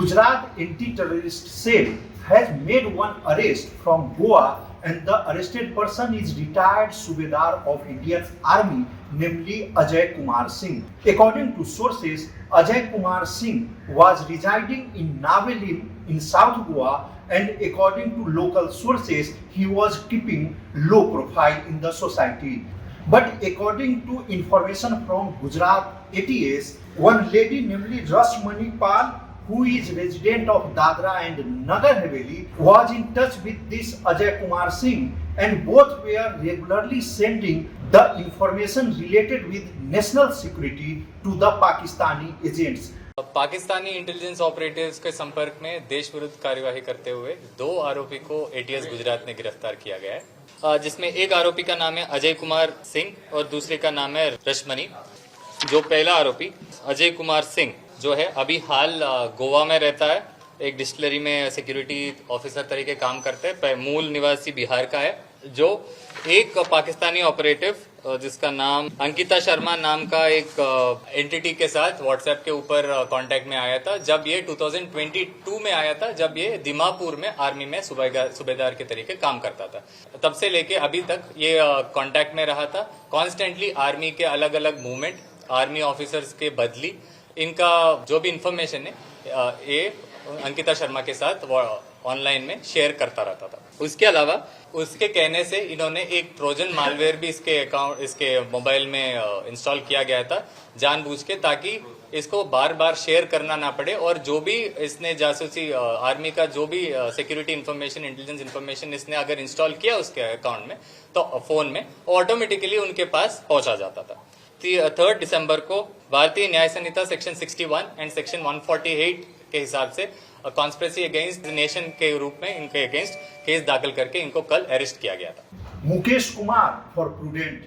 Gujarat anti-terrorist cell has made one arrest from Goa, and the arrested person is retired Subedar of Indian Army, namely Ajay Kumar Singh. According to sources, Ajay Kumar Singh was residing in Navelim in South Goa, and according to local sources, he was keeping low profile in the society. But according to information from Gujarat ATS, one lady, namely Rashmani Pal, who is resident of Dadra and Nagar Haveli, was in touch with this Ajay Kumar Singh, and both were regularly sending the information related with national security to the Pakistani agents. Pakistani intelligence operatives के संपर्क में देश विरुद्ध कार्यवाही करते हुए 2 आरोपी को एटीएस गुजरात ने गिरफ्तार किया गया है, जिसमें एक आरोपी का नाम है अजय कुमार सिंह और दूसरे का नाम है रश्मनी। जो पहला आरोपी अजय कुमार सिंह जो है अभी हाल गोवा में रहता है, एक डिस्टिलरी में सिक्योरिटी ऑफिसर तरीके काम करते हैं, मूल निवासी बिहार का है। जो एक पाकिस्तानी ऑपरेटिव जिसका नाम अंकिता शर्मा नाम का एक एंटिटी के साथ व्हाट्सएप के ऊपर कांटेक्ट में आया था, जब ये 2022 में आया था, जब ये दिमापुर में आर्मी में सूबेदार के तरीके काम करता था। तब से लेके अभी तक ये कांटेक्ट में रहा था। कॉन्स्टेंटली आर्मी के अलग अलग मूवमेंट, आर्मी ऑफिसर्स के बदली, इनका जो भी इंफॉर्मेशन है ये अंकिता शर्मा के साथ ऑनलाइन में शेयर करता रहता था। उसके अलावा उसके कहने से इन्होंने एक ट्रोजन मालवेयर भी इसके मोबाइल में इंस्टॉल किया गया था जानबूझ के, ताकि इसको बार बार शेयर करना ना पड़े, और जो भी इसने जासूसी आर्मी का जो भी सिक्योरिटी इन्फॉर्मेशन, इंटेलिजेंस इन्फॉर्मेशन इसने अगर इंस्टॉल किया उसके अकाउंट में, तो फोन में ऑटोमेटिकली उनके पास पहुंचा जाता था। 3 दिसंबर को भारतीय न्याय संहिता सेक्शन 61 एंड सेक्शन 148 के हिसाब से कॉन्स्पिरेसी अगेंस्ट नेशन के रूप में इनके अगेंस्ट केस दाखिल करके इनको कल अरेस्ट किया गया था। Mukesh Kumar for prudent.